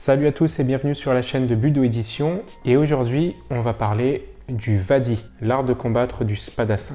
Salut à tous et bienvenue sur la chaîne de Budo Édition. Et aujourd'hui, on va parler du Vadi, l'art de combattre du spadassin.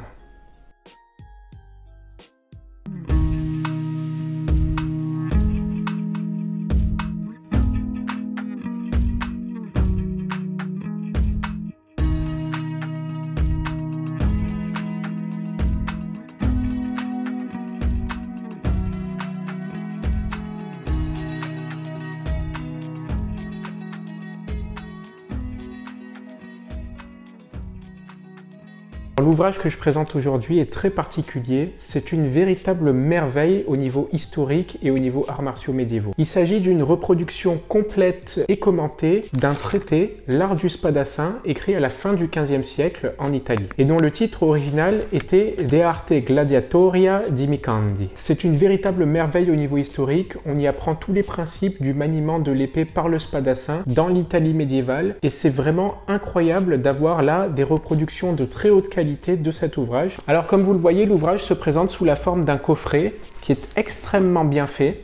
L'ouvrage que je présente aujourd'hui est très particulier, c'est une véritable merveille au niveau historique et au niveau arts martiaux médiévaux. Il s'agit d'une reproduction complète et commentée d'un traité, l'art du spadassin, écrit à la fin du XVe siècle en Italie, et dont le titre original était De Arte Gladiatoria di Micandi. C'est une véritable merveille au niveau historique, on y apprend tous les principes du maniement de l'épée par le spadassin dans l'Italie médiévale, et c'est vraiment incroyable d'avoir là des reproductions de très haute qualité de cet ouvrage. Alors comme vous le voyez, l'ouvrage se présente sous la forme d'un coffret qui est extrêmement bien fait,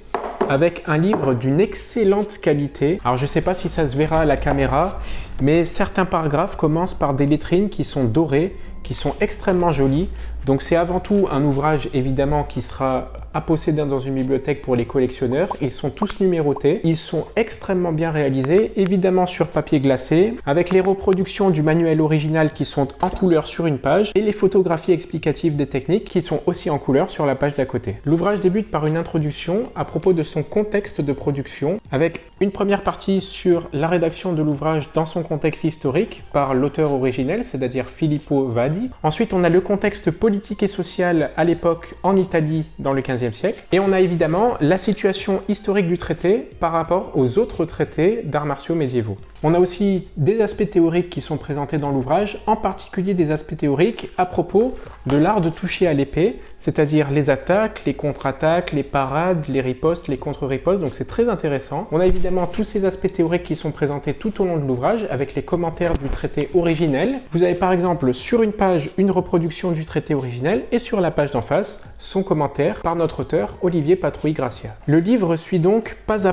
avec un livre d'une excellente qualité. Alors je ne sais pas si ça se verra à la caméra, mais certains paragraphes commencent par des lettrines qui sont dorées, qui sont extrêmement jolies. Donc c'est avant tout un ouvrage évidemment qui sera à posséder dans une bibliothèque pour les collectionneurs. Ils sont tous numérotés, ils sont extrêmement bien réalisés, évidemment sur papier glacé, avec les reproductions du manuel original qui sont en couleur sur une page et les photographies explicatives des techniques qui sont aussi en couleur sur la page d'à côté. L'ouvrage débute par une introduction à propos de son contexte de production, avec une première partie sur la rédaction de l'ouvrage dans son contexte historique par l'auteur originel, c'est-à-dire Filippo Vadi. Ensuite, on a le contexte politique et social à l'époque en Italie dans le XVe siècle. Et on a évidemment la situation historique du traité par rapport aux autres traités d'arts martiaux médiévaux. On a aussi des aspects théoriques qui sont présentés dans l'ouvrage, en particulier des aspects théoriques à propos de l'art de toucher à l'épée, c'est-à-dire les attaques, les contre-attaques, les parades, les ripostes, les contre-ripostes, donc c'est très intéressant. On a évidemment tous ces aspects théoriques qui sont présentés tout au long de l'ouvrage avec les commentaires du traité originel. Vous avez par exemple sur une page une reproduction du traité originel et sur la page d'en face son commentaire par notre auteur Olivier Patrouille-Gracia. Le livre suit donc pas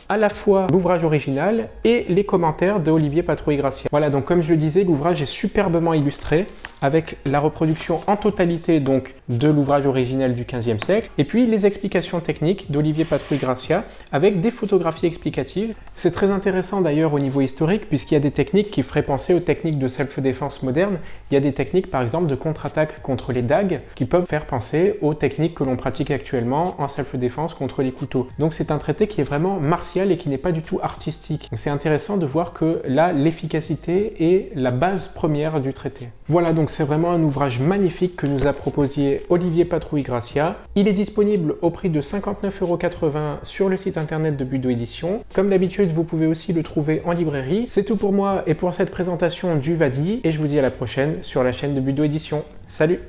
à la fois l'ouvrage original et les commentaires de Olivier Patrouille-Gracia. Voilà, donc comme je le disais, l'ouvrage est superbement illustré avec la reproduction en totalité donc de l'ouvrage originel du XVe siècle et puis les explications techniques d'Olivier Patrouille-Gracia avec des photographies explicatives. C'est très intéressant d'ailleurs au niveau historique puisqu'il y a des techniques qui feraient penser aux techniques de self-défense moderne. Il y a des techniques par exemple de contre-attaque contre les dagues qui peuvent faire penser aux techniques que l'on pratique actuellement en self-défense contre les couteaux. Donc c'est un traité qui est vraiment martial et qui n'est pas du tout artistique. Donc c'est intéressant de voir que là l'efficacité est la base première du traité. Voilà, donc c'est vraiment un ouvrage magnifique que nous a proposé Olivier Patrouille-Gracia. Il est disponible au prix de 59,80 € sur le site internet de Budo Édition. Comme d'habitude, vous pouvez aussi le trouver en librairie. C'est tout pour moi et pour cette présentation du Vadi et je vous dis à la prochaine sur la chaîne de Budo Édition. Salut!